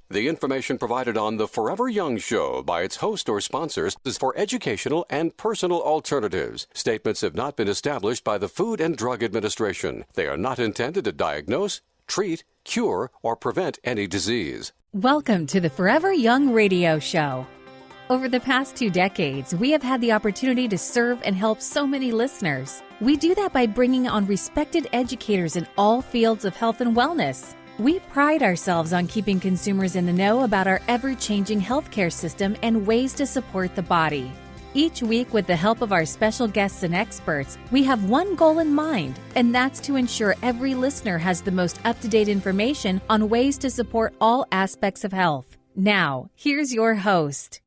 The information provided on the Forever Young Show by its host or sponsors is for educational and personal alternatives. Statements have not been established by the Food and Drug Administration. They are not intended to diagnose, treat, cure, or prevent any disease. Welcome to the Forever Young Radio Show. Over the past 2 decades, we have had the opportunity to serve and help so many listeners. We do that by bringing on respected educators in all fields of health and wellness. We pride ourselves on keeping consumers in the know about our ever-changing healthcare system and ways to support the body. Each week, with the help of our special guests and experts, we have one goal in mind, and that's to ensure every listener has the most up-to-date information on ways to support all aspects of health. Now, here's your host.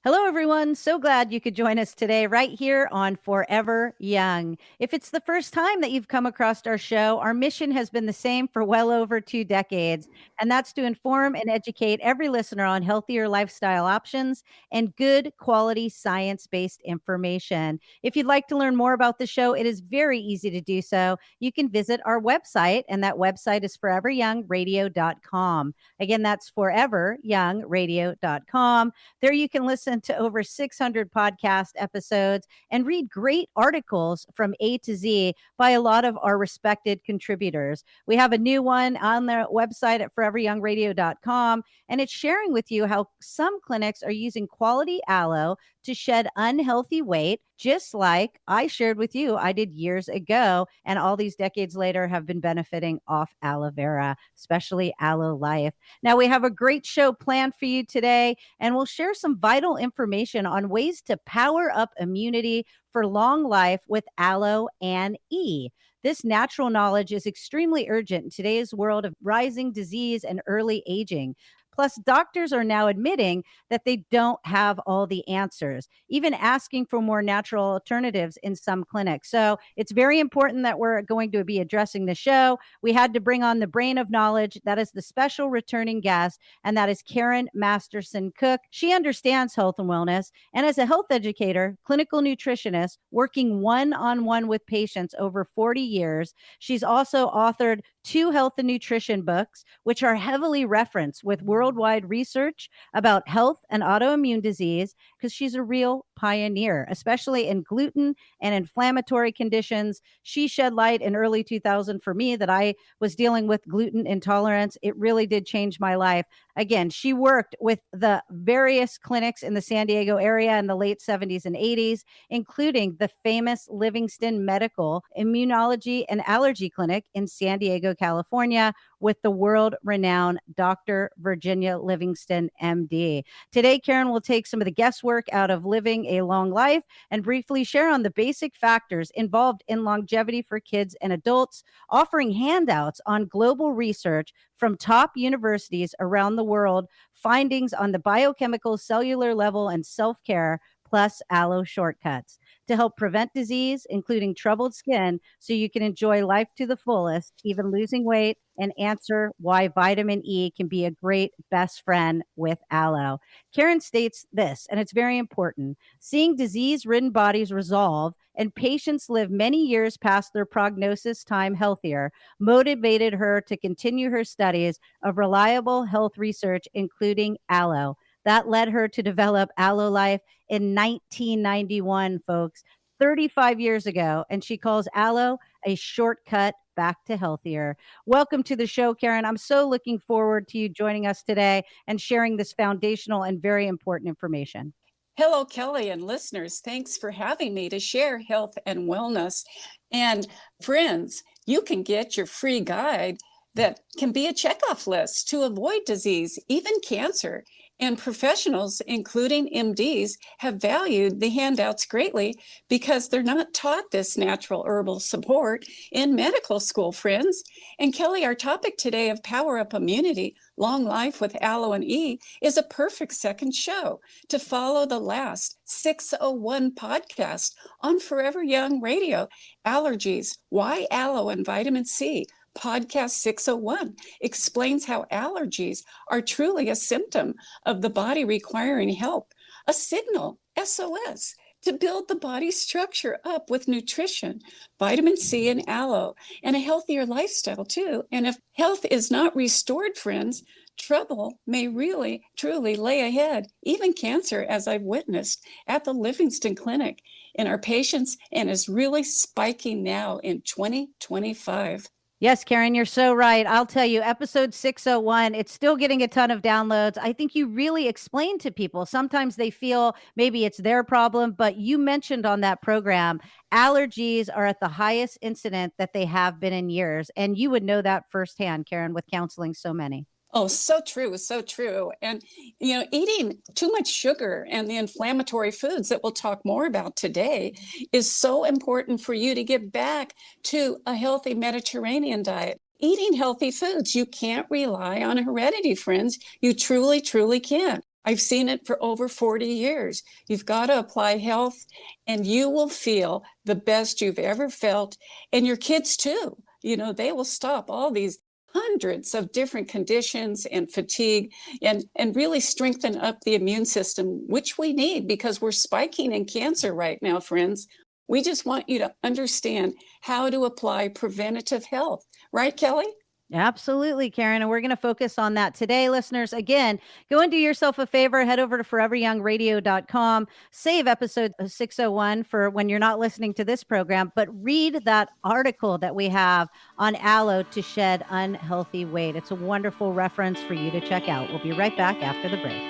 Hello, everyone. So glad you could join us today right here on Forever Young. If it's the first time that you've come across our show, our mission has been the same for well over 2 decades, and that's to inform and educate every listener on healthier lifestyle options and good quality science-based information. If you'd like to learn more about the show, it is very easy to do so. You can visit our website, and that website is foreveryoungradio.com. Again, that's foreveryoungradio.com. There you can listen to over 600 podcast episodes and read great articles from A to Z by a lot of our respected contributors. We have a new one on their website at foreveryoungradio.com, and it's sharing with you how some clinics are using quality aloe to shed unhealthy weight, just like I shared with you I did years ago, and all these decades later have been benefiting off aloe vera, especially Aloe Life. Now, we have a great show planned for you today, and we'll share some vital information on ways to power up immunity for long life with Aloe and E. This natural knowledge is extremely urgent in today's world of rising disease and early aging. Plus, doctors are now admitting that they don't have all the answers, even asking for more natural alternatives in some clinics. So it's very important that we're going to be addressing the show. We had to bring on the brain of knowledge. That is the special returning guest, and that is Karen Masterson Koch. She understands health and wellness, and as a health educator, clinical nutritionist, working one-on-one with patients over 40 years, she's also authored 2 health and nutrition books, which are heavily referenced with worldwide research about health and autoimmune disease, because she's a real pioneer, especially in gluten and inflammatory conditions. She shed light in early 2000 for me that I was dealing with gluten intolerance. It really did change my life. Again, she worked with the various clinics in the San Diego area in the late 70s and 80s, including the famous Livingston Medical Immunology and Allergy Clinic in San Diego, California, with the world-renowned Dr. Virginia Livingston, MD. Today, Karen will take some of the guesswork out of living a long life and briefly share on the basic factors involved in longevity for kids and adults, offering handouts on global research from top universities around the world, findings on the biochemical, cellular level, and self-care, plus aloe shortcuts to help prevent disease, including troubled skin, so you can enjoy life to the fullest, even losing weight, and answer why vitamin E can be a great best friend with aloe. Karen states this, and it's very important: seeing disease-ridden bodies resolve and patients live many years past their prognosis time healthier motivated her to continue her studies of reliable health research, including aloe. That led her to develop Aloe Life in 1991, folks, 35 years ago. And she calls aloe a shortcut back to healthier. Welcome to the show, Karen. I'm so looking forward to you joining us today and sharing this foundational and very important information. Hello, Kelly and listeners. Thanks for having me to share health and wellness. And friends, you can get your free guide that can be a checkoff list to avoid disease, even cancer. And professionals, including MDs, have valued the handouts greatly because they're not taught this natural herbal support in medical school, friends. And Kelly, our topic today of Power Up Immunity, Long Life with Aloe and E, is a perfect second show to follow the last 601 podcast on Forever Young Radio, Allergies, Why Aloe and Vitamin C. Podcast 601 explains how allergies are truly a symptom of the body requiring help, a signal, SOS, to build the body's structure up with nutrition, vitamin C and aloe, and a healthier lifestyle too. And if health is not restored, friends, trouble may really, truly lay ahead, even cancer, as I've witnessed at the Livingston Clinic in our patients, and is really spiking now in 2025. Yes, Karen, you're so right. I'll tell you, episode 601, it's still getting a ton of downloads. I think you really explain to people. Sometimes they feel maybe it's their problem, but you mentioned on that program, allergies are at the highest incident that they have been in years. And you would know that firsthand, Karen, with counseling so many. Oh, so true, so true. And, eating too much sugar and the inflammatory foods that we'll talk more about today is so important for you to get back to a healthy Mediterranean diet. Eating healthy foods, you can't rely on heredity, friends. You truly, truly can't. I've seen it for over 40 years. You've got to apply health, and you will feel the best you've ever felt. And your kids too. They will stop all these hundreds of different conditions and fatigue, and really strengthen up the immune system, which we need because we're spiking in cancer right now, friends. We just want you to understand how to apply preventative health. Right, Kelly? Absolutely, Karen. And we're going to focus on that today, listeners. Again, go and do yourself a favor. Head over to foreveryoungradio.com. Save episode 601 for when you're not listening to this program, but read that article that we have on aloe to shed unhealthy weight. It's a wonderful reference for you to check out. We'll be right back after the break.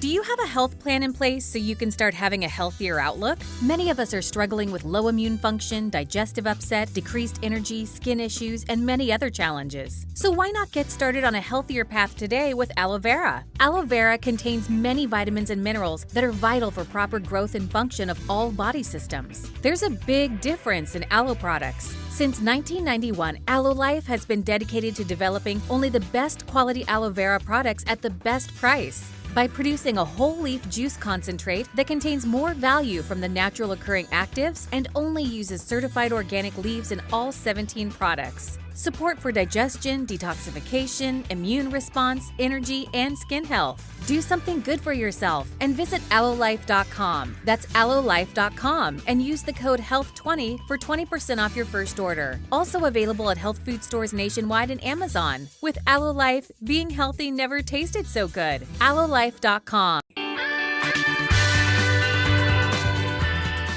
Do you have a health plan in place so you can start having a healthier outlook? Many of us are struggling with low immune function, digestive upset, decreased energy, skin issues, and many other challenges. So why not get started on a healthier path today with aloe vera? Aloe vera contains many vitamins and minerals that are vital for proper growth and function of all body systems. There's a big difference in aloe products. Since 1991, Aloe Life has been dedicated to developing only the best quality aloe vera products at the best price. By producing a whole leaf juice concentrate that contains more value from the natural occurring actives and only uses certified organic leaves in all 17 products. Support for digestion, detoxification, immune response, energy, and skin health. Do something good for yourself and visit aloelife.com. That's aloelife.com and use the code HEALTH20 for 20% off your first order. Also available at health food stores nationwide and Amazon. With Aloe Life, being healthy never tasted so good. aloelife.com.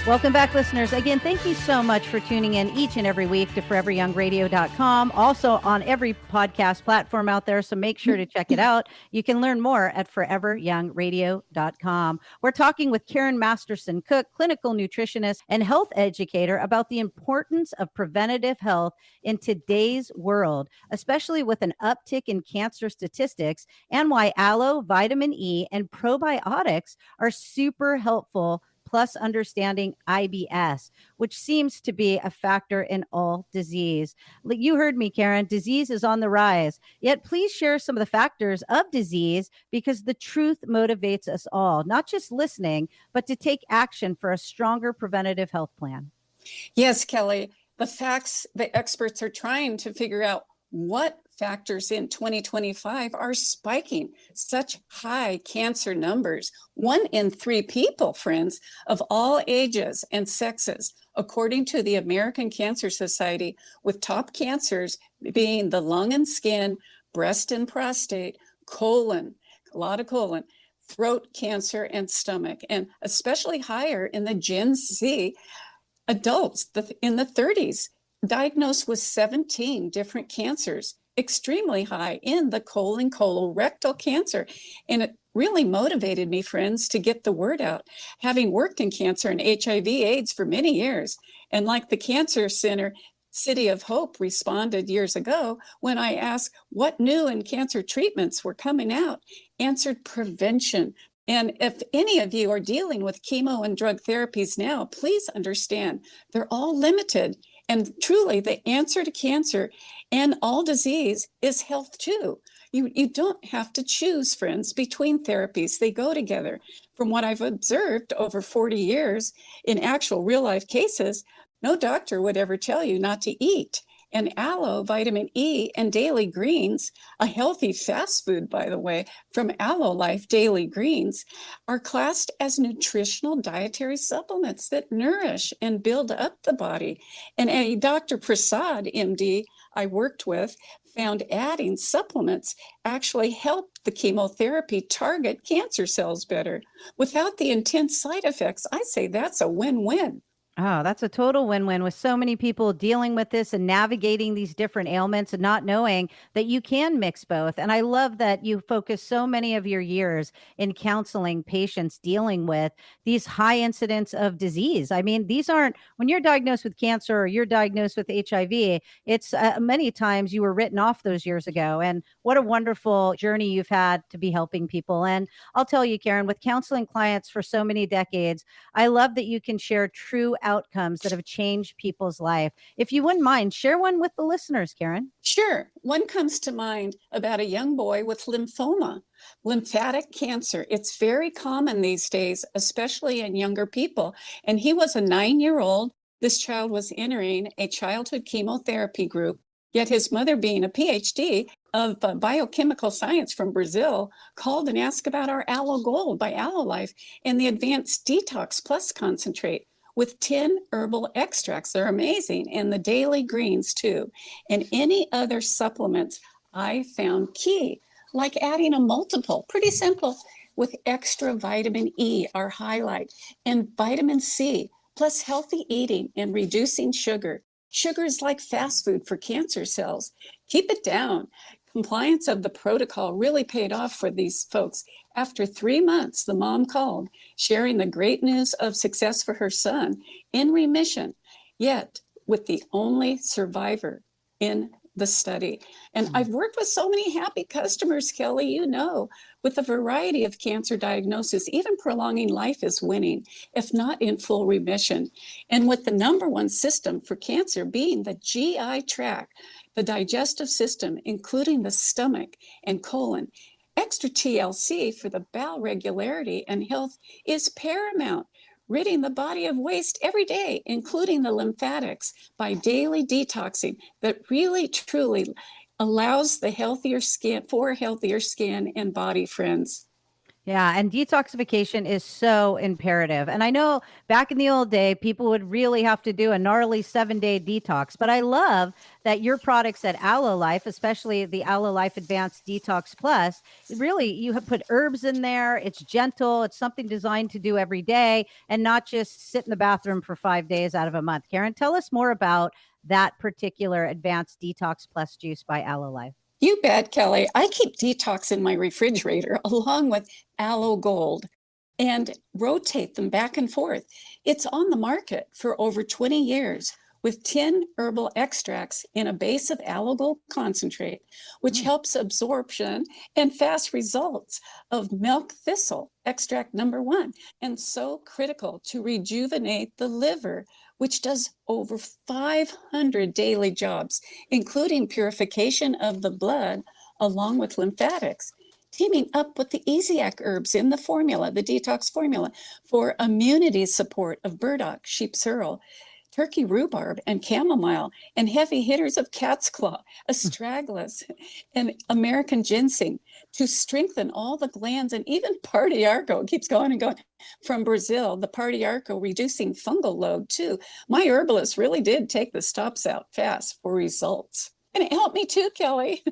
Welcome back, listeners. Again, thank you so much for tuning in each and every week to foreveryoungradio.com. Also on every podcast platform out there, so make sure to check it out. You can learn more at foreveryoungradio.com. We're talking with Karen Masterson, Koch, clinical nutritionist and health educator, about the importance of preventative health in today's world, especially with an uptick in cancer statistics, and why aloe, vitamin E, and probiotics are super helpful, plus understanding IBS, which seems to be a factor in all disease. You heard me, Karen. Disease is on the rise. Yet please share some of the factors of disease, because the truth motivates us all, not just listening, but to take action for a stronger preventative health plan. Yes, Kelly. The facts, the experts are trying to figure out what factors in 2025 are spiking such high cancer numbers. 1 in 3 people, friends, of all ages and sexes, according to the American Cancer Society, with top cancers being the lung and skin, breast and prostate, colon, a lot of colon, throat cancer, and stomach, and especially higher in the Gen Z adults in the 30s, diagnosed with 17 different cancers, extremely high in the colon, colorectal cancer. And it really motivated me, friends, to get the word out, having worked in cancer and HIV/AIDS for many years. And like the Cancer Center, City of Hope responded years ago when I asked what new and cancer treatments were coming out, answered prevention. And if any of you are dealing with chemo and drug therapies now, please understand they're all limited. And truly, the answer to cancer and all disease is health too. You don't have to choose, friends, between therapies. They go together. From what I've observed over 40 years in actual real life cases, no doctor would ever tell you not to eat. And aloe, vitamin E, and daily greens, a healthy fast food, by the way, from Aloe Life Daily Greens, are classed as nutritional dietary supplements that nourish and build up the body. And a Dr. Prasad, MD, I worked with, found adding supplements actually helped the chemotherapy target cancer cells better without the intense side effects. I say that's a win-win. Oh, that's a total win-win with so many people dealing with this and navigating these different ailments and not knowing that you can mix both. And I love that you focus so many of your years in counseling patients dealing with these high incidents of disease. I mean, these aren't when you're diagnosed with cancer or you're diagnosed with HIV, it's many times you were written off those years ago. And what a wonderful journey you've had to be helping people. And I'll tell you, Karen, with counseling clients for so many decades, I love that you can share true outcomes that have changed people's life. If you wouldn't mind, share one with the listeners, Karen. Sure. One comes to mind about a young boy with lymphoma, lymphatic cancer. It's very common these days, especially in younger people. And he was a 9-year-old. This child was entering a childhood chemotherapy group, yet his mother, being a PhD of biochemical science from Brazil, called and asked about our Aloe Gold by Aloe Life and the Advanced Detox Plus concentrate with 10 herbal extracts. They're amazing. And the daily greens too. And any other supplements I found key, like adding a multiple, pretty simple, with extra vitamin E, our highlight, and vitamin C, plus healthy eating and reducing sugar. Sugar is like fast food for cancer cells. Keep it down. Compliance of the protocol really paid off for these folks. After 3 months, the mom called, sharing the great news of success for her son in remission, yet with the only survivor in the study. And I've worked with so many happy customers, Kelly, with a variety of cancer diagnoses. Even prolonging life is winning, if not in full remission. And with the number one system for cancer being the GI tract, the digestive system, including the stomach and colon, extra TLC for the bowel regularity and health is paramount, ridding the body of waste every day, including the lymphatics, by daily detoxing that really truly allows the healthier skin for healthier skin and body, friends. Yeah, and detoxification is so imperative. And I know back in the old day, people would really have to do a gnarly 7-day detox. But I love that your products at Aloe Life, especially the Aloe Life Advanced Detox Plus, really you have put herbs in there. It's gentle. It's something designed to do every day and not just sit in the bathroom for 5 days out of a month. Karen, tell us more about that particular Advanced Detox Plus juice by Aloe Life. You bet, Kelly. I keep detox in my refrigerator along with Aloe Gold and rotate them back and forth. It's on the market for over 20 years with 10 herbal extracts in a base of Aloe Gold concentrate, which helps absorption and fast results of milk thistle, extract number 1, and so critical to rejuvenate the liver, which does over 500 daily jobs, including purification of the blood along with lymphatics. Teaming up with the Easiac herbs in the formula, the detox formula, for immunity support of burdock, sheep's herb, turkey rhubarb, and chamomile, and heavy hitters of cat's claw, astragalus, and American ginseng to strengthen all the glands, and even Partiarco keeps going and going from Brazil, the Partiarco reducing fungal load too. My herbalist really did take the stops out fast for results. And it helped me too, Kelly.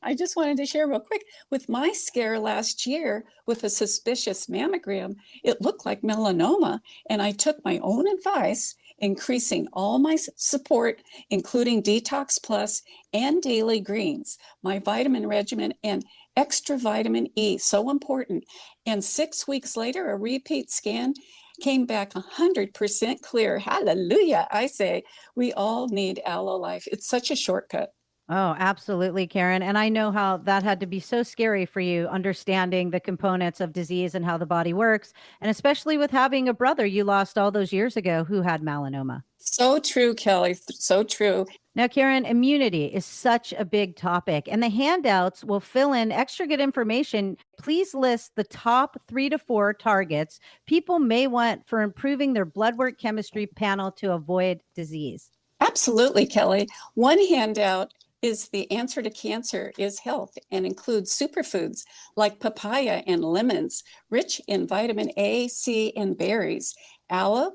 I just wanted to share real quick with my scare last year with a suspicious mammogram. It looked like melanoma, and I took my own advice, increasing all my support, including Detox Plus and Daily Greens, my vitamin regimen, and extra vitamin E, so important. And 6 weeks later, a repeat scan came back 100% clear. Hallelujah, I say. We all need Aloe Life. It's such a shortcut. Oh, absolutely, Karen. And I know how that had to be so scary for you, understanding the components of disease and how the body works. And especially with having a brother you lost all those years ago who had melanoma. So true, Kelly. So true. Now, Karen, immunity is such a big topic, and the handouts will fill in extra good information. Please list the top 3 to 4 targets people may want for improving their blood work chemistry panel to avoid disease. Absolutely, Kelly. One handout is the answer to cancer is health and includes superfoods like papaya and lemons, rich in vitamin A, C, and berries, aloe,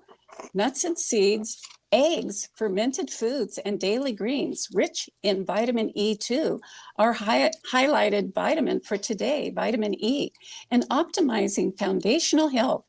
nuts and seeds, eggs, fermented foods, and daily greens, rich in vitamin E2, our highlighted vitamin for today, vitamin E, and optimizing foundational health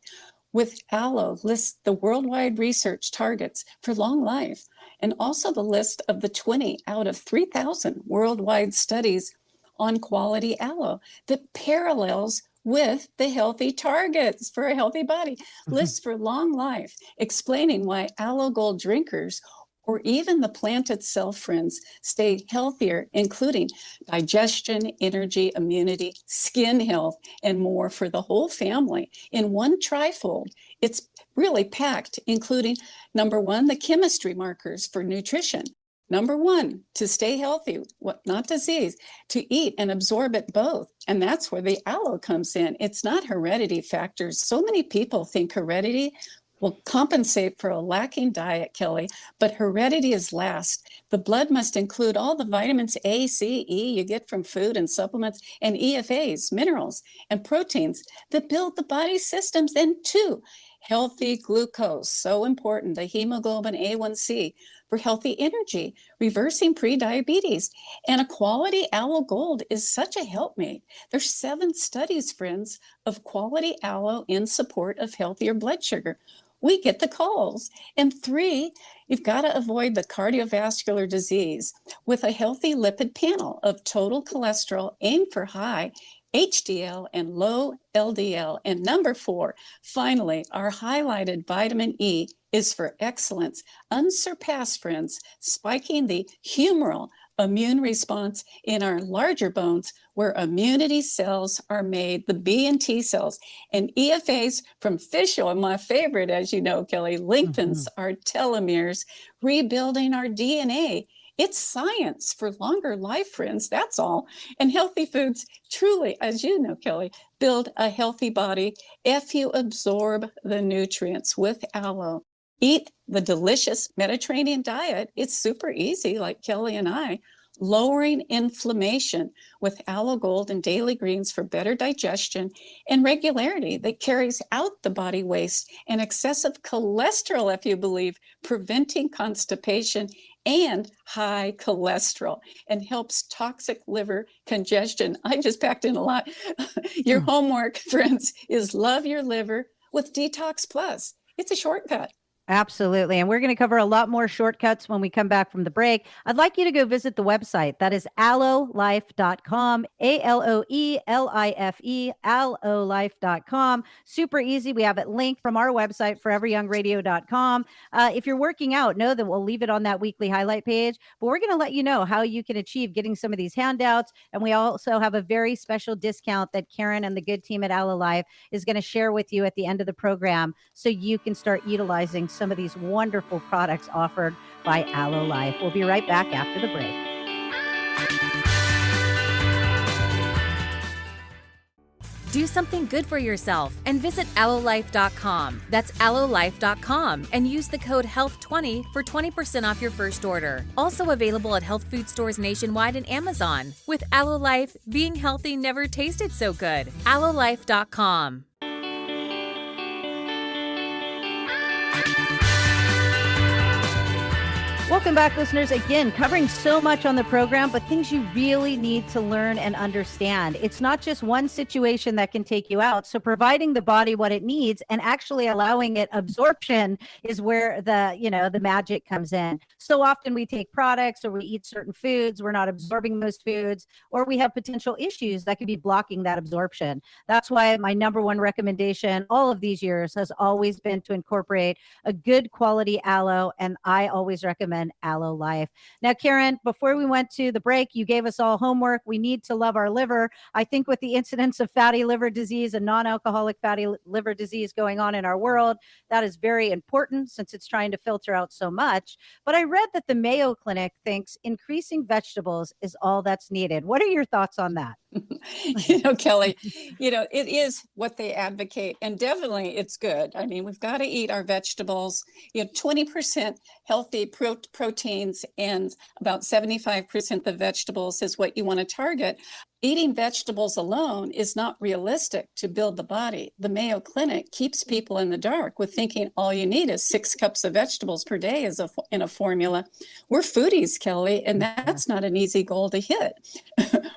with Aloe lists the worldwide research targets for long life and also the list of the 20 out of 3,000 worldwide studies on quality aloe that parallels with the healthy targets for a healthy body. Lists for long life, explaining why aloe gold drinkers or even the plant itself, friends, stay healthier, including digestion, energy, immunity, skin health, and more for the whole family in one trifold. It's really packed, including number one, the chemistry markers for nutrition. Number one, to stay healthy, not disease, to eat and absorb it both. And that's where the aloe comes in. It's not heredity factors. So many people think heredity will compensate for a lacking diet, Kelly, but heredity is last. The blood must include all the vitamins A, C, E you get from food and supplements, and EFAs, minerals, and proteins that build the body's systems. And two, healthy glucose, so important, the hemoglobin A1C for healthy energy, reversing prediabetes. And a quality aloe gold is such a helpmate. There's 7 studies, friends, of quality aloe in support of healthier blood sugar. We get the calls. And 3, you've got to avoid the cardiovascular disease with a healthy lipid panel of total cholesterol, aim for high HDL and low LDL. And number 4, finally, our highlighted vitamin E is for excellence, unsurpassed, friends, spiking the humoral immune response in our larger bones where immunity cells are made, the B and T cells, and EFAs from fish oil, my favorite, as you know, Kelly, lengthens our telomeres, rebuilding our DNA. It's science for longer life, friends, that's all. And healthy foods truly, as you know, Kelly, build a healthy body if you absorb the nutrients with aloe. Eat the delicious Mediterranean diet. It's super easy, like Kelly and I, lowering inflammation with aloe gold and daily greens for better digestion and regularity that carries out the body waste and excessive cholesterol, if you believe, preventing constipation and high cholesterol, and helps toxic liver congestion. I just packed in a lot. Your homework, friends, is love your liver with Detox Plus. It's a shortcut. Absolutely. And we're going to cover a lot more shortcuts when we come back from the break. I'd like you to go visit the website. That is aloelife.com, ALOELIFE, aloelife.com. Super easy. We have it linked from our website, foreveryoungradio.com. If you're working out, know that we'll leave it on that weekly highlight page, but we're going to let you know how you can achieve getting some of these handouts. And we also have a very special discount that Karen and the good team at Aloe Life is going to share with you at the end of the program so you can start utilizing some of these wonderful products offered by Aloe Life. We'll be right back after the break. Do something good for yourself and visit aloelife.com. That's aloelife.com and use the code HEALTH20 for 20% off your first order. Also available at health food stores nationwide and Amazon. With Aloe Life, being healthy never tasted so good. aloelife.com. Welcome back, listeners. Again, covering so much on the program, but things you really need to learn and understand. It's not just one situation that can take you out. So providing the body what it needs and actually allowing it absorption is where the magic comes in. So often we take products or we eat certain foods, we're not absorbing those foods, or we have potential issues that could be blocking that absorption. That's why my number one recommendation all of these years has always been to incorporate a good quality aloe, and I always recommend Aloe Life. Now, Karen, before we went to the break, you gave us all homework. We need to love our liver. I think with the incidence of fatty liver disease and non-alcoholic fatty liver disease going on in our world, that is very important since it's trying to filter out so much. But I read that the Mayo Clinic thinks increasing vegetables is all that's needed. What are your thoughts on that? Kelly, it is what they advocate, and definitely it's good. I mean, we've got to eat our vegetables, 20% healthy proteins and about 75% the vegetables is what you want to target. Eating vegetables alone is not realistic to build the body. The Mayo Clinic keeps people in the dark with thinking all you need is 6 cups of vegetables per day in a formula. We're foodies, Kelly, and that's not an easy goal to hit.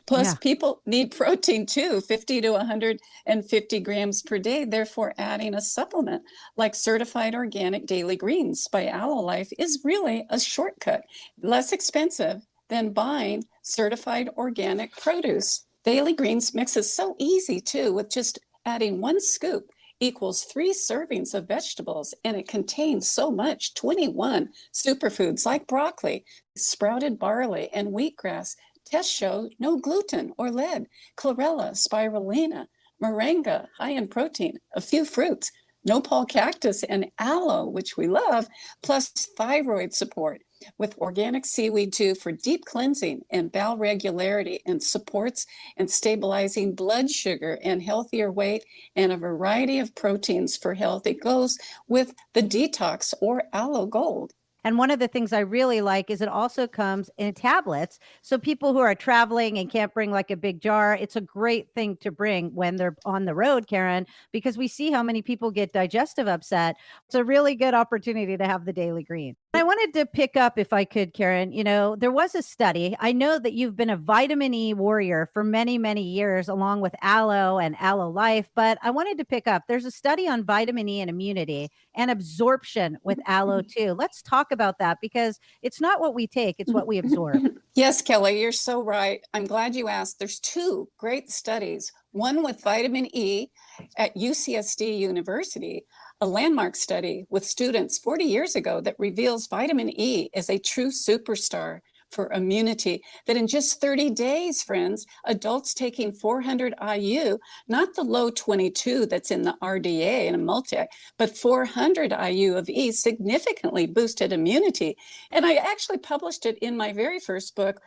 Plus, people need protein too, 50 to 150 grams per day. Therefore, adding a supplement like certified organic daily greens by Aloe is really a shortcut, less expensive than buying certified organic produce. Daily greens mix is so easy too, with just adding 1 scoop equals 3 servings of vegetables, and it contains so much, 21 superfoods like broccoli, sprouted barley, and wheatgrass. Tests show no gluten or lead, chlorella, spirulina, moringa, high in protein, a few fruits, nopal cactus, and aloe, which we love, plus thyroid support with organic seaweed too for deep cleansing and bowel regularity, and supports and stabilizing blood sugar and healthier weight, and a variety of proteins for health. It goes with the detox or aloe gold. And one of the things I really like is it also comes in tablets. So people who are traveling and can't bring like a big jar, it's a great thing to bring when they're on the road, Karen, because we see how many people get digestive upset. It's a really good opportunity to have the daily green. I wanted to pick up, if I could, Karen, there was a study. I know that you've been a vitamin E warrior for many, many years, along with Aloe and Aloe Life, but I wanted to pick up, there's a study on vitamin E and immunity and absorption with Aloe too. Let's talk about that, because it's not what we take, it's what we absorb. Yes, Kelly, you're so right. I'm glad you asked. There's 2 great studies, one with vitamin E at UCSD University, a landmark study with students 40 years ago that reveals vitamin E is a true superstar for immunity, that in just 30 days, friends, adults taking 400 IU, not the low 22 that's in the RDA and a multi, but 400 IU of E significantly boosted immunity. And I actually published it in my very first book,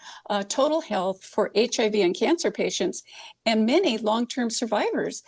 Total Health for HIV and Cancer Patients, and many long-term survivors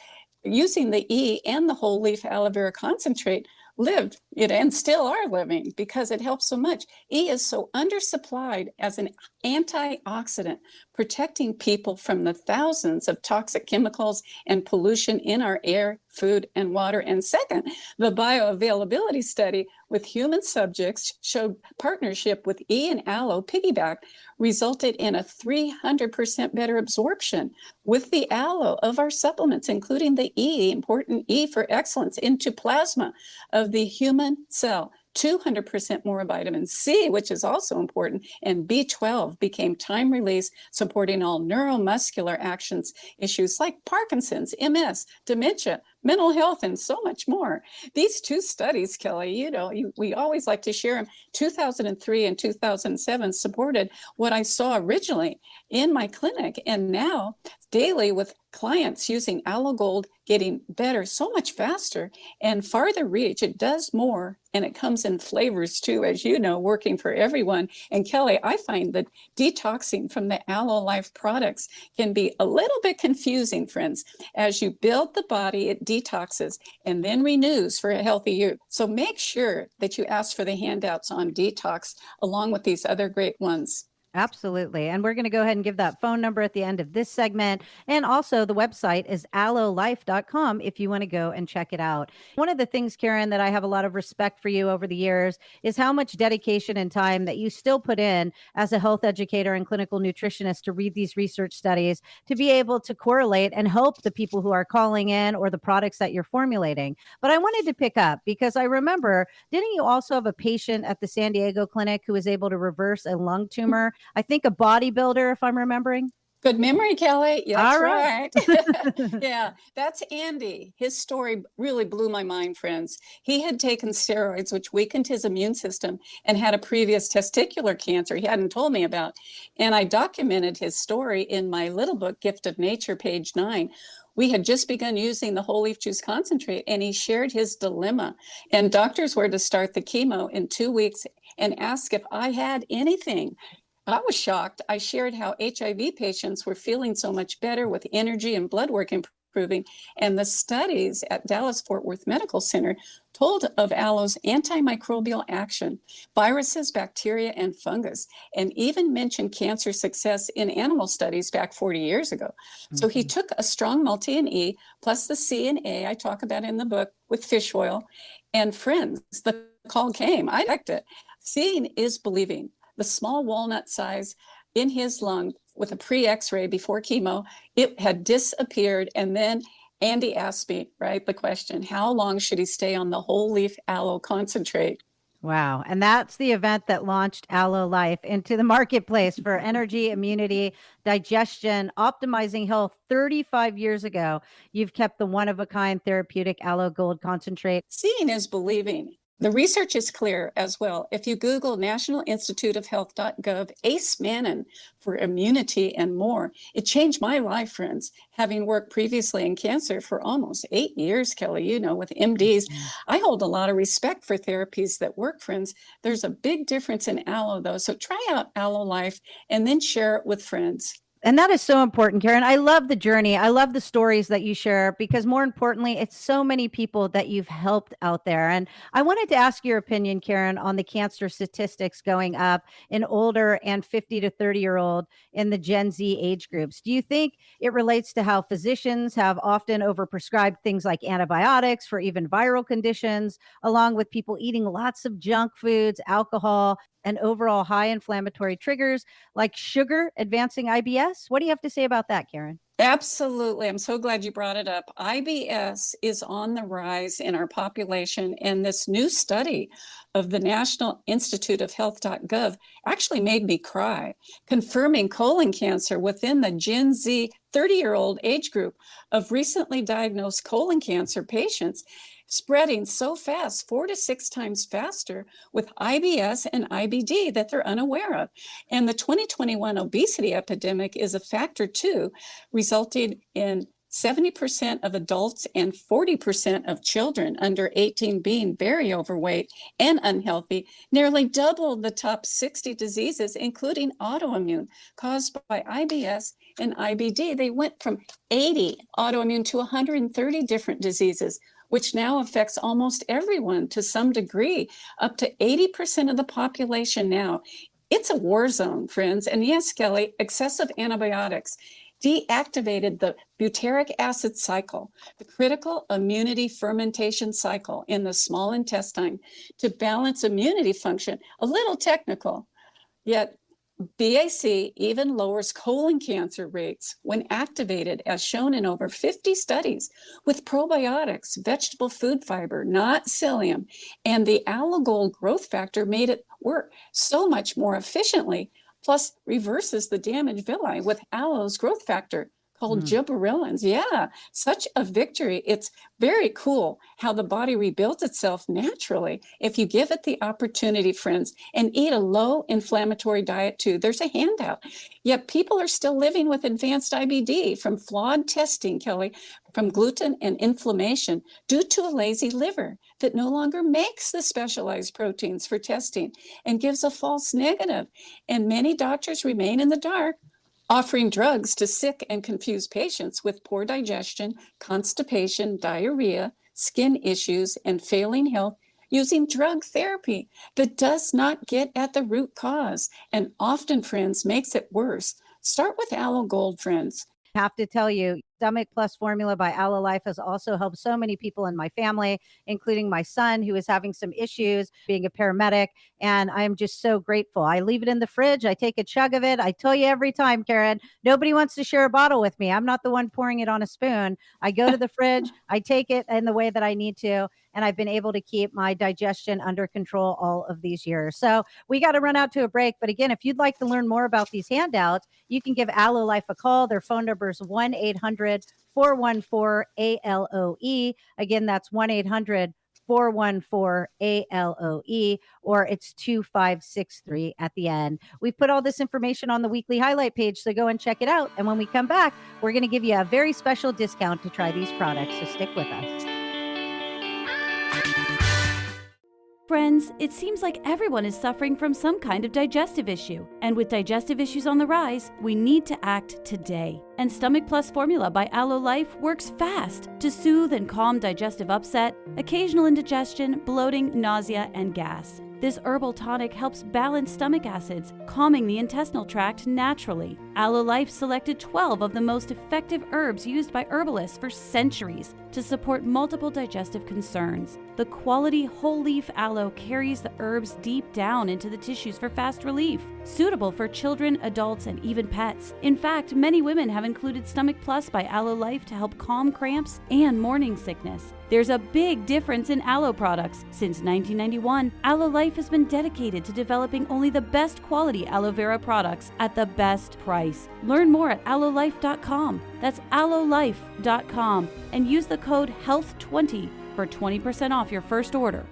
using the E and the whole leaf aloe vera concentrate lived it and still are living because it helps so much. E is so undersupplied as an antioxidant, protecting people from the thousands of toxic chemicals and pollution in our air, food, and water. And second, the bioavailability study with human subjects showed partnership with E and aloe piggyback resulted in a 300% better absorption with the aloe of our supplements, including the E, important E for excellence, into plasma of the human cell. 200% more vitamin C, which is also important, and B12 became time release, supporting all neuromuscular actions issues like Parkinson's, MS, dementia, mental health, and so much more. These 2 studies, Kelly, we always like to share them. 2003 and 2007 supported what I saw originally in my clinic, and now daily with clients using Aloe Gold, getting better so much faster and farther reach. It does more, and it comes in flavors too, as you know, working for everyone. And Kelly, I find that detoxing from the Aloe Life products can be a little bit confusing, friends. As you build the body, it detoxes and then renews for a healthy you. So make sure that you ask for the handouts on detox along with these other great ones. Absolutely. And we're going to go ahead and give that phone number at the end of this segment. And also the website is aloelife.com if you want to go and check it out. One of the things, Karen, that I have a lot of respect for you over the years is how much dedication and time that you still put in as a health educator and clinical nutritionist to read these research studies, to be able to correlate and help the people who are calling in or the products that you're formulating. But I wanted to pick up because I remember, didn't you also have a patient at the San Diego clinic who was able to reverse a lung tumor? I think a bodybuilder, if I'm remembering. Good memory, Kelly. Yeah, that's All right. Yeah, that's Andy. His story really blew my mind, friends. He had taken steroids, which weakened his immune system, and had a previous testicular cancer he hadn't told me about. And I documented his story in my little book, Gift of Nature, page 9. We had just begun using the whole leaf juice concentrate, and he shared his dilemma. And doctors were to start the chemo in 2 weeks and ask if I had anything I was shocked. I shared how HIV patients were feeling so much better with energy and blood work improving. And the studies at Dallas Fort Worth Medical Center told of aloe's antimicrobial action, viruses, bacteria, and fungus, and even mentioned cancer success in animal studies back 40 years ago. So he took a strong multi and E plus the C and A I talk about in the book with fish oil. And friends, the call came. I liked it. Seeing is believing. The small walnut size in his lung with a pre-X-ray before chemo, it had disappeared. And then Andy asked me, right, the question, how long should he stay on the whole leaf aloe concentrate? Wow. And that's the event that launched Aloe Life into the marketplace for energy, immunity, digestion, optimizing health 35 years ago. You've kept the one of a kind therapeutic Aloe Gold concentrate. Seeing is believing. The research is clear as well. If you Google National Institute of Health.gov, Ace Mannon for immunity and more, it changed my life, friends. Having worked previously in cancer for almost 8 years, Kelly, you know, with MDs, I hold a lot of respect for therapies that work, friends. There's a big difference in aloe, though. So try out Aloe Life and then share it with friends. And that is so important, Karen. I love the journey. I love the stories that you share because more importantly, it's so many people that you've helped out there. And I wanted to ask your opinion, Karen, on the cancer statistics going up in older and 50 to 30-year-old in the Gen Z age groups. Do you think it relates to how physicians have often overprescribed things like antibiotics for even viral conditions, along with people eating lots of junk foods, alcohol, and overall high inflammatory triggers like sugar advancing IBS? What do you have to say about that, Karen? Absolutely. I'm so glad you brought it up. IBS is on the rise in our population, and this new study of the National Institute of Health.gov actually made me cry, confirming colon cancer within the Gen Z 30-year-old age group of recently diagnosed colon cancer patients spreading so fast, 4 to 6 times faster with IBS and IBD that they're unaware of. And the 2021 obesity epidemic is a factor too, resulting in 70% of adults and 40% of children under 18 being very overweight and unhealthy, nearly double the top 60 diseases, including autoimmune, caused by IBS and IBD. They went from 80 autoimmune to 130 different diseases, which now affects almost everyone to some degree, up to 80% of the population now. It's a war zone, friends. And yes, Kelly, excessive antibiotics deactivated the butyric acid cycle, the critical immunity fermentation cycle in the small intestine to balance immunity function. A little technical, yet BAC even lowers colon cancer rates when activated, as shown in over 50 studies with probiotics, vegetable food fiber, not psyllium, and the Aloe Gold growth factor made it work so much more efficiently, plus reverses the damaged villi with aloe's growth factor called gibberellins. Yeah, such a victory. It's very cool how the body rebuilds itself naturally if you give it the opportunity, friends, and eat a low inflammatory diet too. There's a handout. Yet people are still living with advanced IBD from flawed testing, Kelly, from gluten and inflammation due to a lazy liver that no longer makes the specialized proteins for testing and gives a false negative. And many doctors remain in the dark, offering drugs to sick and confused patients with poor digestion, constipation, diarrhea, skin issues, and failing health using drug therapy that does not get at the root cause and often, friends, makes it worse. Start with Aloe Gold, friends. Have to tell you, Stomach Plus formula by Aloe Life has also helped so many people in my family, including my son, who is having some issues being a paramedic. And I'm just so grateful. I leave it in the fridge. I take a chug of it. I tell you every time, Karen, nobody wants to share a bottle with me. I'm not the one pouring it on a spoon. I go to the fridge. I take it in the way that I need to. And I've been able to keep my digestion under control all of these years. So we got to run out to a break. But again, if you'd like to learn more about these handouts, you can give Aloe Life a call. Their phone number is 1-800-414-ALOE. Again, that's 1-800-414-ALOE, or it's 2563 at the end. We've put all this information on the weekly highlight page, so go and check it out. And when we come back, we're going to give you a very special discount to try these products, so stick with us. Friends, it seems like everyone is suffering from some kind of digestive issue. And with digestive issues on the rise, we need to act today. And Stomach Plus formula by Aloe Life works fast to soothe and calm digestive upset, occasional indigestion, bloating, nausea, and gas. This herbal tonic helps balance stomach acids, calming the intestinal tract naturally. Aloe Life selected 12 of the most effective herbs used by herbalists for centuries to support multiple digestive concerns. The quality whole leaf aloe carries the herbs deep down into the tissues for fast relief, suitable for children, adults, and even pets. In fact, many women have included Stomach Plus by Aloe Life to help calm cramps and morning sickness. There's a big difference in aloe products. Since 1991, Aloe Life has been dedicated to developing only the best quality aloe vera products at the best price. Learn more at aloelife.com. That's aloelife.com and use the code HEALTH20 for 20% off your first order.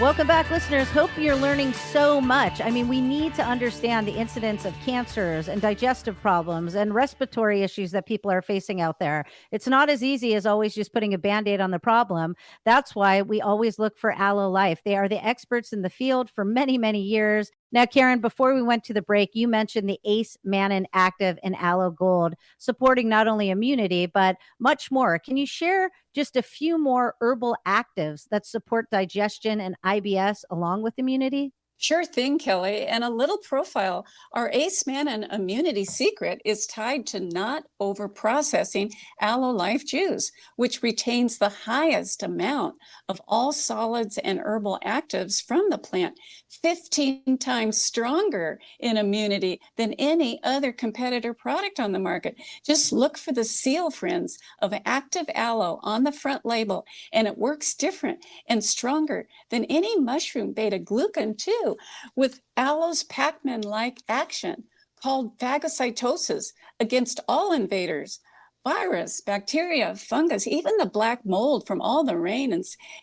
Welcome back, listeners. Hope you're learning so much. I mean, we need to understand the incidence of cancers and digestive problems and respiratory issues that people are facing out there. It's not as easy as always just putting a Band-Aid on the problem. That's why we always look for Aloe Life. They are the experts in the field for many, many years. Now, Karen, before we went to the break, you mentioned the Ace Mannan Active and Aloe Gold, supporting not only immunity, but much more. Can you share just a few more herbal actives that support digestion and IBS along with immunity? Sure thing, Kelly. And a little profile. Our Ace Mannan immunity secret is tied to not over-processing Aloe Life juice, which retains the highest amount of all solids and herbal actives from the plant, 15 times stronger in immunity than any other competitor product on the market. Just look for the seal, friends, of active aloe on the front label, and it works different and stronger than any mushroom beta-glucan, too, with aloe's Pac-Man-like action called phagocytosis against all invaders, virus, bacteria, fungus, even the black mold from all the rain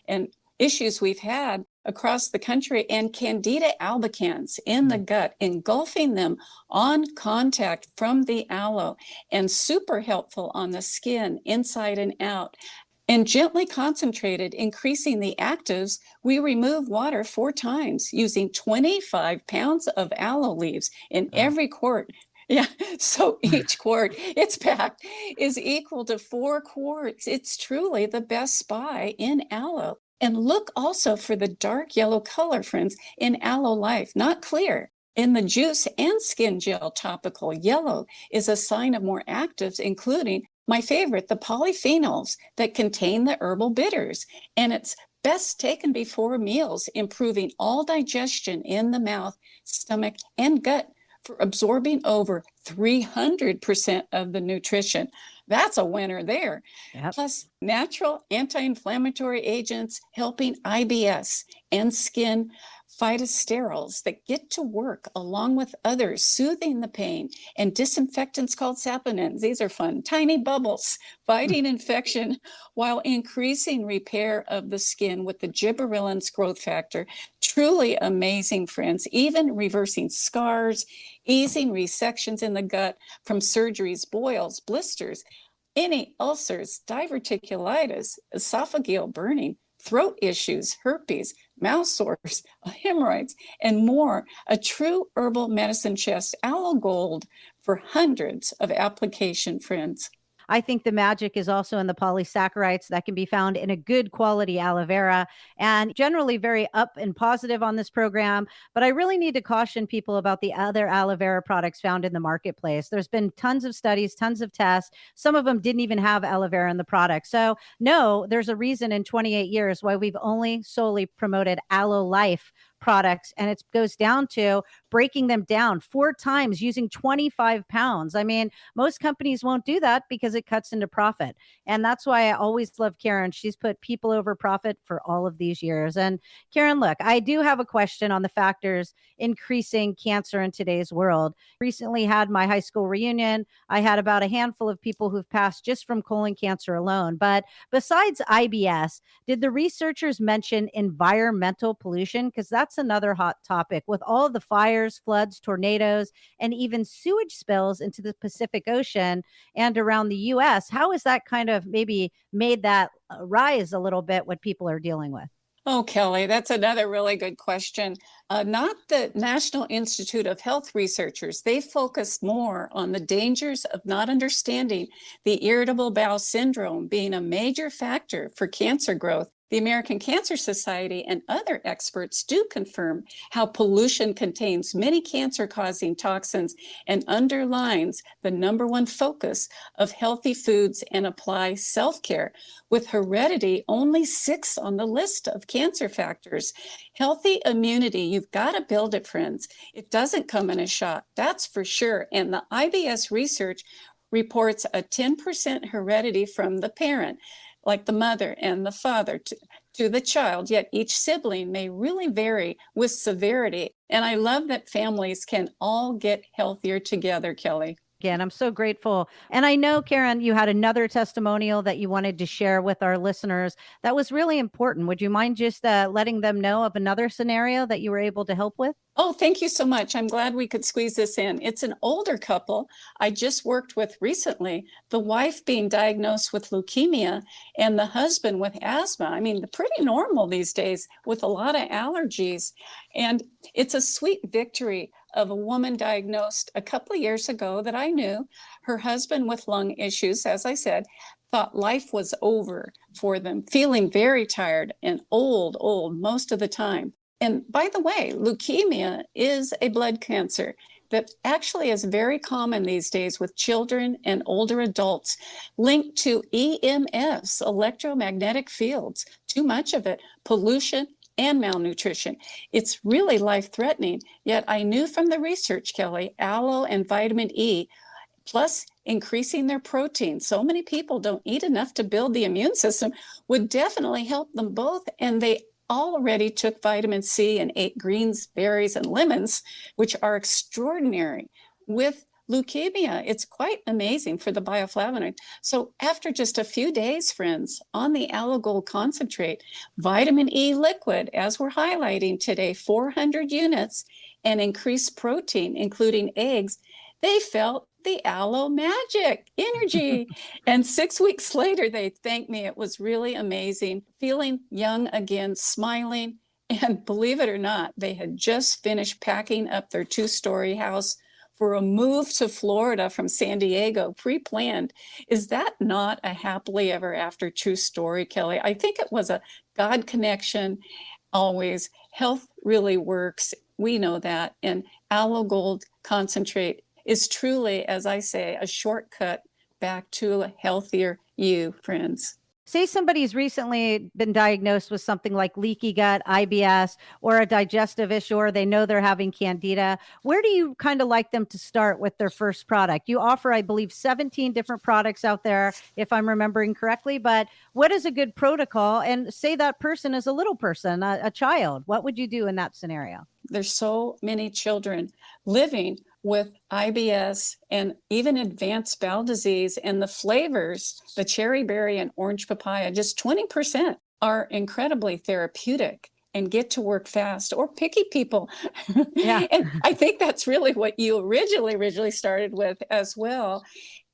and issues we've had across the country, and Candida albicans in the gut, engulfing them on contact from the aloe, and super helpful on the skin, inside and out. And gently concentrated, increasing the actives, we remove water 4 times using 25 pounds of aloe leaves in every quart. Yeah, so each quart, it's packed, is equal to 4 quarts. It's truly the best spy in aloe. And look also for the dark yellow color, friends, in Aloe Life, not clear. In the juice and skin gel topical, yellow is a sign of more actives, including my favorite, the polyphenols that contain the herbal bitters. And it's best taken before meals, improving all digestion in the mouth, stomach, and gut for absorbing over 300% of the nutrition. That's a winner there. Yep. Plus, natural anti-inflammatory agents helping IBS and skin phytosterols that get to work along with others, soothing the pain, and disinfectants called saponins. These are fun, tiny bubbles, fighting infection while increasing repair of the skin with the gibberellins growth factor. Truly amazing, friends, even reversing scars, easing resections in the gut from surgeries, boils, blisters, any ulcers, diverticulitis, esophageal burning, throat issues, herpes, mouth sores, hemorrhoids, and more. A true herbal medicine chest, Aloe Gold, for hundreds of application, friends. I think the magic is also in the polysaccharides that can be found in a good quality aloe vera, and generally very up and positive on this program. But I really need to caution people about the other aloe vera products found in the marketplace. There's been tons of studies, tons of tests. Some of them didn't even have aloe vera in the product. So no, there's a reason in 28 years why we've only solely promoted Aloe Life products, and it goes down to breaking them down 4 times using 25 pounds. I mean, most companies won't do that because it cuts into profit. And that's why I always love Karen. She's put people over profit for all of these years. And Karen, look, I do have a question on the factors increasing cancer in today's world. Recently had my high school reunion. I had about a handful of people who've passed just from colon cancer alone. But besides IBS, did the researchers mention environmental pollution? Because that's that's another hot topic with all of the fires, floods, tornadoes, and even sewage spills into the Pacific Ocean and around the US. How has that kind of maybe made that rise a little bit, what people are dealing with? Oh, Kelly, that's another really good question. Not the National Institute of Health researchers. They focus more on the dangers of not understanding the irritable bowel syndrome being a major factor for cancer growth. The American Cancer Society and other experts do confirm how pollution contains many cancer-causing toxins and underlines the number one focus of healthy foods and apply self-care, with heredity only 6th on the list of cancer factors. Healthy immunity, you've got to build it, friends. It doesn't come in a shot, that's for sure. And the IBS research reports a 10% heredity from the parent, like the mother and the father, to the child, yet each sibling may really vary with severity. And I love that families can all get healthier together, Kelly. Again, I'm so grateful. And I know, Karen, you had another testimonial that you wanted to share with our listeners that was really important. Would you mind just letting them know of another scenario that you were able to help with? Oh, thank you so much. I'm glad we could squeeze this in. It's an older couple I just worked with recently, the wife being diagnosed with leukemia and the husband with asthma. I mean, they're pretty normal these days with a lot of allergies. And it's a sweet victory of a woman diagnosed a couple of years ago that I knew. Her husband with lung issues, as I said, thought life was over for them, feeling very tired and old most of the time. And by the way, leukemia is a blood cancer that actually is very common these days with children and older adults, linked to EMFs, electromagnetic fields, too much of it, pollution, and malnutrition. It's really life-threatening. Yet I knew from the research, Kelly, aloe and vitamin E, plus increasing their protein, so many people don't eat enough to build the immune system, would definitely help them both. And they already took vitamin C and ate greens, berries, and lemons, which are extraordinary with leukemia. It's quite amazing for the bioflavonoid. So after just a few days, friends, on the Aloe Gold concentrate, vitamin E liquid, as we're highlighting today, 400 units, and increased protein, including eggs, they felt the aloe magic energy. And 6 weeks later, they thanked me. It was really amazing, feeling young again, smiling. And believe it or not, they had just finished packing up their 2-story house for a move to Florida from San Diego, pre-planned. Is that not a happily ever after true story, Kelly? I think it was a God connection. Always, health really works. We know that. And Aloe Gold concentrate is truly, as I say, a shortcut back to a healthier you, friends. Say somebody's recently been diagnosed with something like leaky gut, IBS, or a digestive issue, or they know they're having candida. Where do you kind of like them to start with their first product? You offer, I believe, 17 different products out there, if I'm remembering correctly, but what is a good protocol? And say that person is a little person, a child. What would you do in that scenario? There's so many children living with IBS and even advanced bowel disease, and the flavors, the cherry berry and orange papaya, just 20% are incredibly therapeutic and get to work fast, or picky people. Yeah. And I think that's really what you originally started with as well.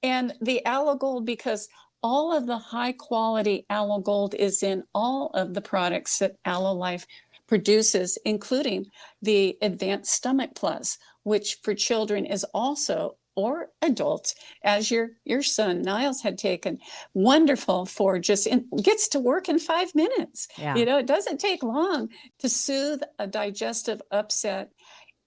And the Aloe Gold, because all of the high quality Aloe Gold is in all of the products that Aloe Life produces, including the Advanced Stomach Plus, which for children is also, or adults, as your son Niles had taken, wonderful for gets to work in 5 minutes. Yeah. You know, it doesn't take long to soothe a digestive upset.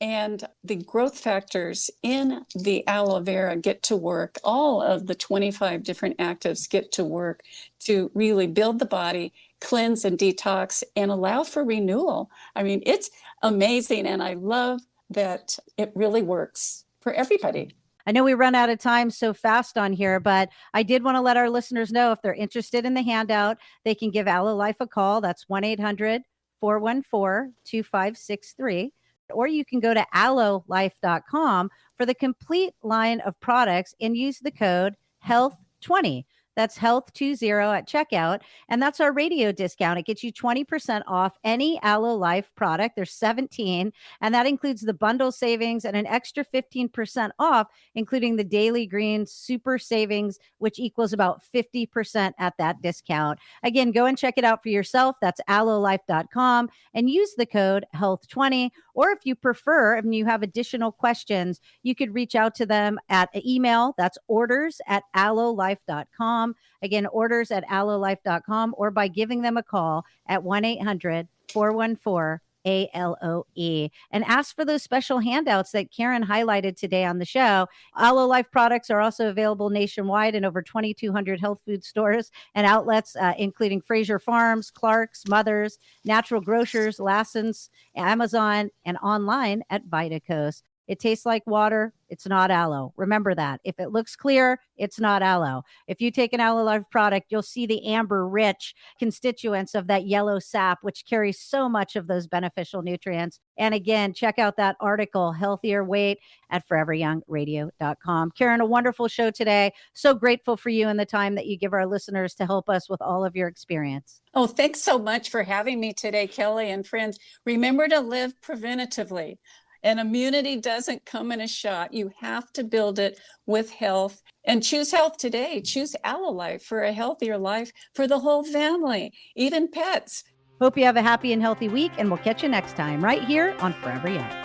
And the growth factors in the aloe vera get to work. All of the 25 different actives get to work to really build the body, cleanse and detox, and allow for renewal. I mean, it's amazing. And I love that it really works for everybody. I know we run out of time so fast on here, but I did want to let our listeners know if they're interested in the handout, they can give Aloe Life a call. That's 1-800-414-2563. Or you can go to aloelife.com for the complete line of products and use the code HEALTH20. That's health20 at checkout. And that's our radio discount. It gets you 20% off any Aloe Life product. There's 17, and that includes the bundle savings and an extra 15% off, including the Daily Greens Super Savings, which equals about 50% at that discount. Again, go and check it out for yourself. That's aloelife.com and use the code health20. Or if you prefer, and you have additional questions, you could reach out to them at email. That's orders@aloelife.com. Again, orders@aloelife.com, or by giving them a call at 1-800-414-ALOE and ask for those special handouts that Karen highlighted today on the show. Aloe Life products are also available nationwide in over 2,200 health food stores and outlets, including Fraser Farms, Clark's, Mother's, Natural Grocers, Lassen's, Amazon, and online at Vitacoast. It tastes like water. It's not aloe. Remember that. If it looks clear, it's not aloe. If you take an Aloe Life product, you'll see the amber rich constituents of that yellow sap, which carries so much of those beneficial nutrients. And again, check out that article, Healthier Weight, at foreveryoungradio.com. Karen, a wonderful show today. So grateful for you and the time that you give our listeners to help us with all of your experience. Oh, thanks so much for having me today, Kelly and friends. Remember to live preventatively. And immunity doesn't come in a shot. You have to build it with health. And choose health today. Choose Aloe Life for a healthier life for the whole family, even pets. Hope you have a happy and healthy week, and we'll catch you next time right here on Forever Young.